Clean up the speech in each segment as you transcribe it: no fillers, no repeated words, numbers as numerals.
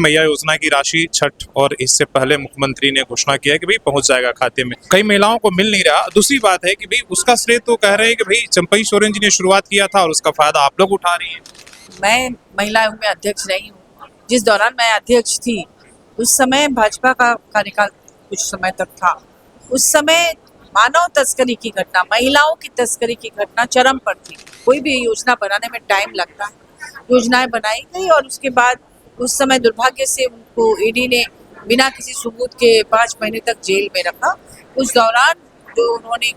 मैया योजना की राशि छठ और इससे पहले मुख्यमंत्री ने घोषणा किया है कि भाई पहुंच जाएगा खाते में। कई महिलाओं को मिल नहीं रहा। दूसरी बात है कि भाई उसका श्रेय तो कह रहे हैं कि भाई चंपई सोरेन जी ने शुरुआत किया था और उसका फायदा आप लोग उठा रही हैं। मैं महिला आयोग में अध्यक्ष रही हूँ। जिस दौरान मैं अध्यक्ष थी उस समय भाजपा का कार्यकाल कुछ समय तक था। उस समय मानव तस्करी की घटना, महिलाओं की तस्करी की घटना चरम पर थी। कोई भी योजना बनाने में टाइम लगता है। योजनाएं बनाई गई और उसके बाद उस समय दुर्भाग्य से उनको ईडी ने बिना किसी सबूत के 5 महीने तक जेल में रखा। उस दौरान जो उन्होंने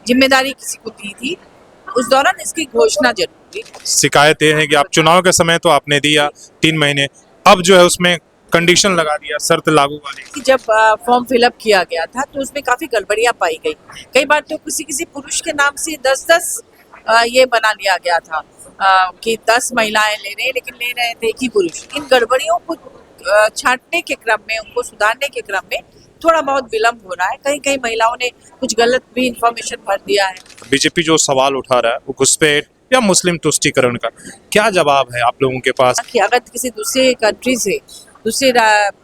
जिम्मेदारी किसी को दी थी, उस दौरान इसकी घोषणा जरूर थी। शिकायत ये है कि आप चुनाव के समय तो आपने दिया 3 महीने, अब जो है उसमें कंडीशन लगा दिया, शर्त लागू वाली। कि जब फॉर्म फिलअप किया गया था तो उसमें काफी गड़बड़ियां पाई गई। कई बार तो किसी पुरुष के नाम से 10-10 ये बना लिया गया था कि 10 महिलाएं ले रहे हैं, लेकिन ले रहे थे एक ही पुरुष। इन गड़बड़ियों को छांटने के क्रम में, उनको सुधारने के क्रम में थोड़ा बहुत विलम्ब हो रहा है। कहीं कहीं महिलाओं ने कुछ गलत भी इंफॉर्मेशन भर दिया है। बीजेपी जो सवाल उठा रहा है वो घुसपैठ या मुस्लिम तुष्टीकरण का, क्या जवाब है आप लोगों के पास? कि अगर किसी दूसरे कंट्री से, दूसरे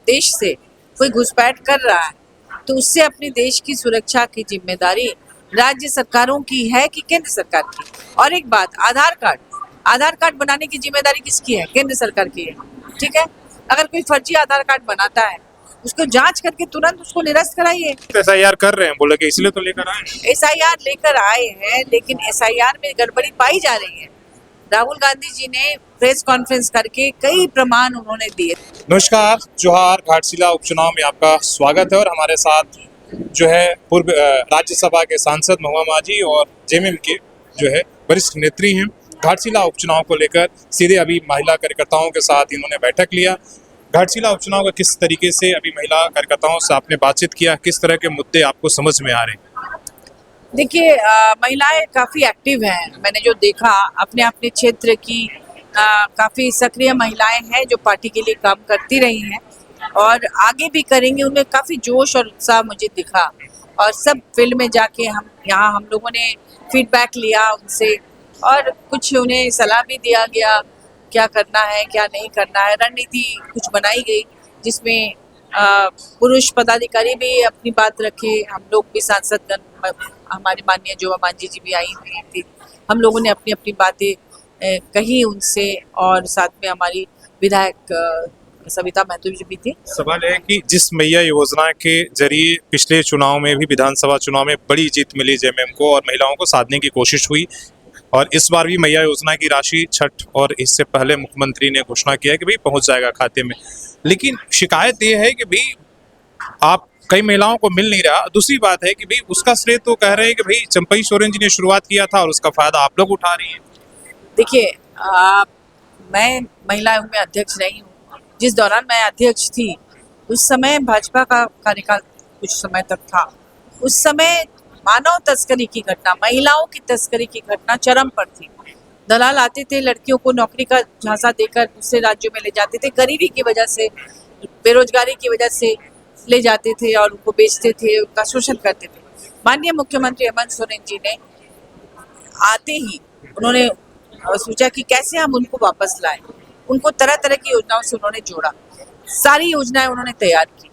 देश से कोई घुसपैठ कर रहा है तो उससे अपने देश की सुरक्षा की जिम्मेदारी राज्य सरकारों की है कि केंद्र सरकार की। और एक बात, आधार कार्ड बनाने की जिम्मेदारी किसकी है? केंद्र सरकार की है। ठीक है, अगर कोई फर्जी आधार कार्ड बनाता है उसको जांच करके तुरंत उसको निरस्त कराइए। SIR कर रहे हैं, बोले कि इसलिए तो लेकर आए। SIR लेकर आए हैं, लेकिन SIR में गड़बड़ी पाई जा रही है। राहुल गांधी जी ने प्रेस कॉन्फ्रेंस करके कई प्रमाण उन्होंने दिए। नमस्कार, जोहार। घाटशिला उपचुनाव में आपका स्वागत है और हमारे साथ जो है पूर्व राज्यसभा के सांसद महुआ माझी और JMM के जो है वरिष्ठ नेत्री हैं। घाटशिला उपचुनाव को लेकर सीधे अभी महिला कार्यकर्ताओं के साथ इन्होंने बैठक लिया। घाटशिला उपचुनाव का किस तरीके से अभी महिला कार्यकर्ताओं से आपने बातचीत किया, किस तरह के मुद्दे आपको समझ में आ रहे हैं? देखिए, महिलाएं काफी एक्टिव हैं। मैंने जो देखा अपने क्षेत्र की काफी सक्रिय महिलाएं हैं जो पार्टी के लिए काम करती रही हैं और आगे भी करेंगी। उनमें काफी जोश और उत्साह मुझे दिखा और सब फील्ड में जाके हम लोगों ने फीडबैक लिया उनसे और कुछ उन्हें सलाह भी दिया गया, क्या करना है क्या नहीं करना है। रणनीति कुछ बनाई गई जिसमें पुरुष पदाधिकारी भी अपनी बात रखे, हम लोग भी सांसदगण, हमारी माननीय जोवा मांझी जी भी आई हुई थी। हम लोगों ने अपनी अपनी बातें कही उनसे और साथ में हमारी विधायक सविता महतो जी भी थी। सवाल है कि जिस मैया योजना के जरिए पिछले चुनाव में भी, विधानसभा चुनाव में बड़ी जीत मिली JMM को और महिलाओं को साधने की कोशिश हुई, और इस बार भी मैया योजना की राशि छठ और इससे पहले मुख्यमंत्री ने घोषणा किया है कि भाई पहुंच जाएगा खाते में। लेकिन शिकायत ये है कि भाई आप कई महिलाओं को मिल नहीं रहा। दूसरी बात है कि भाई उसका श्रेय तो कह रहे हैं कि भाई चंपई सोरेन जी ने शुरुआत किया था और उसका फायदा आप लोग उठा रही हैं। देखिए, मैं महिला आयोग में अध्यक्ष रही हूँ। जिस दौरान मैं अध्यक्ष थी उस समय भाजपा का कार्यकाल कुछ समय तक था। उस समय मानव तस्करी की घटना, महिलाओं की तस्करी की घटना चरम पर थी। दलाल आते थे, लड़कियों को नौकरी का झांसा देकर दूसरे राज्यों में ले जाते थे। गरीबी की वजह से, बेरोजगारी की वजह से ले जाते थे और उनको बेचते थे, उनका शोषण करते थे। माननीय मुख्यमंत्री हेमंत सोरेन जी ने आते ही उन्होंने सोचा कि कैसे हम उनको वापस लाएं। उनको तरह तरह की योजनाओं से उन्होंने जोड़ा, सारी योजनाएं उन्होंने तैयार की।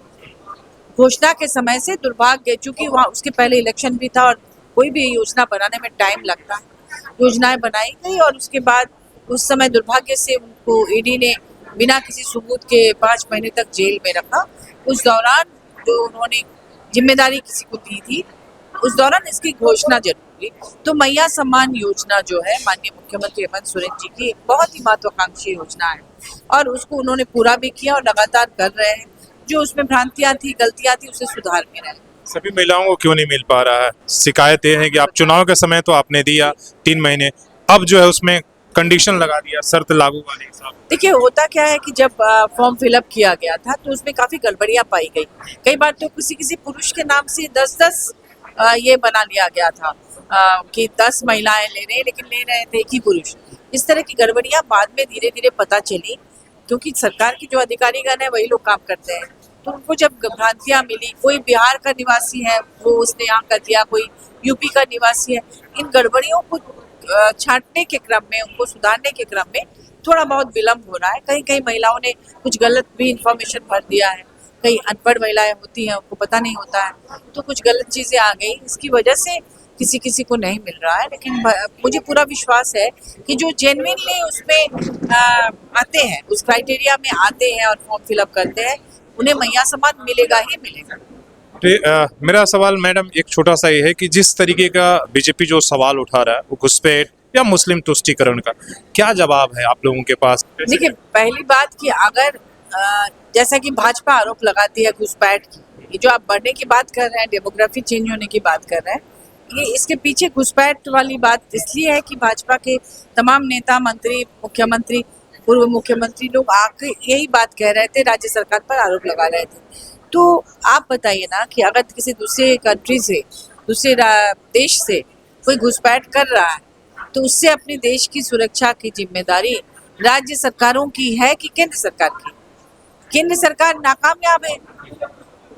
घोषणा के समय से दुर्भाग्य, चूंकि वहाँ उसके पहले इलेक्शन भी था और कोई भी योजना बनाने में टाइम लगता है। योजनाएं बनाई गई और उसके बाद उस समय दुर्भाग्य से उनको ईडी ने बिना किसी सबूत के 5 महीने तक जेल में रखा। उस दौरान जो उन्होंने जिम्मेदारी किसी को दी थी, उस दौरान इसकी घोषणा जरूर हुई। तो मैया सम्मान योजना जो है माननीय मुख्यमंत्री हेमंत सोरेन जी की, एक बहुत ही महत्वाकांक्षी योजना है और उसको उन्होंने पूरा भी किया और लगातार कर रहे हैं। जो उसमें भ्रांतियां थी, गलतियां थी, उसे सुधार भी रहे हैं। सभी महिलाओं को क्यों नहीं मिल पा रहा है? शिकायत ये है कि आप चुनाव के समय तो आपने दिया 3 महीने, अब जो है उसमें कंडीशन लगा दिया, शर्त लागू वाले हिसाब। देखिए, होता क्या है कि जब फॉर्म फिलअप किया गया था तो उसमें काफी गड़बड़ियां पाई गई। कई बार तो किसी पुरुष के नाम से 10-10 ये बना लिया गया था कि 10 महिलाएं ले रहे हैं, लेकिन ले रहे थे एक ही पुरुष। इस तरह की गड़बड़ियां बाद में धीरे धीरे पता चली, क्योंकि सरकार की जो अधिकारीगण है वही लोग काम करते हैं। तो उनको जब भ्रांतियां मिली, कोई बिहार का निवासी है वो उसने यहाँ कर दिया, कोई यूपी का निवासी है, इन गड़बड़ियों को छांटने के क्रम में, उनको सुधारने के क्रम में थोड़ा बहुत विलम्ब हो रहा है। कहीं कहीं महिलाओं ने कुछ गलत भी इंफॉर्मेशन भर दिया है, कई अनपढ़ महिलाएं होती हैं, उनको पता नहीं होता है, तो कुछ गलत चीज़ें आ गई, इसकी वजह से किसी किसी को नहीं मिल रहा है। लेकिन मुझे पूरा विश्वास है कि जो जेन्युइनली उसमें आते हैं, उस क्राइटेरिया में आते हैं और फॉर्म फिलअप करते हैं, उन्हें मैया सम्मान मिलेगा ही मिलेगा। मेरा सवाल मैडम एक छोटा सा ये है कि जिस तरीके का बीजेपी जो सवाल उठा रहा है वो घुसपैठ या मुस्लिम तुष्टीकरण का, क्या जवाब है आप लोगों के पास? देखिए, पहली बात कि अगर जैसा कि भाजपा आरोप लगाती है घुसपैठ की, ये जो आप बढ़ने की बात कर रहे हैं, डेमोग्राफी चेंज होने की बात कर रहे हैं, ये इसके पीछे घुसपैठ वाली बात इसलिए है कि भाजपा के तमाम नेता, मंत्री, मुख्यमंत्री, पूर्व मुख्यमंत्री लोग आके यही बात कह रहे थे, राज्य सरकार पर आरोप लगा रहे थे। तो आप बताइए ना कि अगर किसी दूसरे कंट्री से, दूसरे देश से कोई घुसपैठ कर रहा है, तो उससे अपने देश की सुरक्षा की जिम्मेदारी राज्य सरकारों की है कि केंद्र सरकार की? केंद्र सरकार नाकामयाब है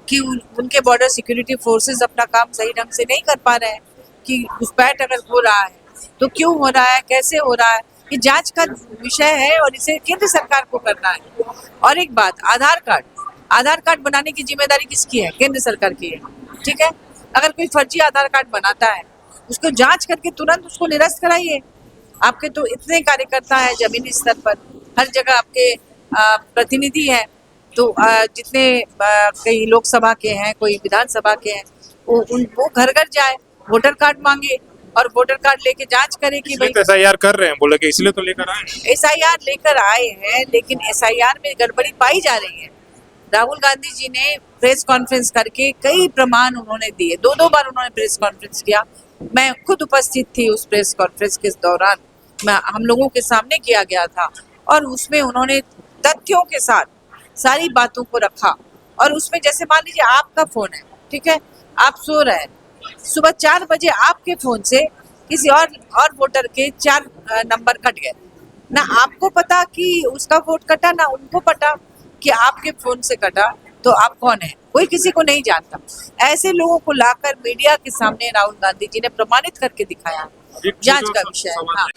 कि उनके बॉर्डर सिक्योरिटी फोर्सेस अपना काम सही ढंग से नहीं कर पा रहे हैं कि घुसपैठ अगर हो रहा है तो क्यों हो रहा है, कैसे हो रहा है, ये जांच का विषय है और इसे केंद्र सरकार को करना है। और एक बात, आधार कार्ड बनाने की जिम्मेदारी किसकी है? केंद्र सरकार की है, ठीक है। अगर कोई फर्जी आधार कार्ड बनाता है, उसको जांच करके तुरंत उसको निरस्त कराइए। आपके तो इतने कार्यकर्ता है जमीनी स्तर पर, हर जगह आपके प्रतिनिधि हैं, तो जितने कई लोकसभा के हैं, कोई विधानसभा के हैं, वो घर घर जाए, वोटर कार्ड मांगे और वोटर कार्ड लेके जांच करे कि भाई SIR कर रहे हैं, बोले कि इसलिए तो लेकर आए हैं। SIR लेकर आए हैं, लेकिन SIR में गड़बड़ी पाई जा रही है। राहुल गांधी जी ने प्रेस कॉन्फ्रेंस करके कई प्रमाण उन्होंने दिए, दो बार उन्होंने प्रेस कॉन्फ्रेंस किया। मैं खुद उपस्थित थी उस प्रेस कॉन्फ्रेंस के दौरान, हम लोगों के सामने किया गया था और उसमें उन्होंने तथ्यों के साथ सारी बातों को रखा। और उसमें जैसे मान लीजिए आपका फोन है, ठीक है, आप सो रहे हैं, सुबह 4 बजे आपके फोन से किसी और वोटर के 4 नंबर कट गए, ना आपको पता कि उसका वोट कटा, ना उनको पता कि आपके फोन से कटा, तो आप कौन है? कोई किसी को नहीं जानता। ऐसे लोगों को लाकर मीडिया के सामने राहुल गांधी जी ने प्रमाणित करके दिखाया। जांच का विषय है। हाँ।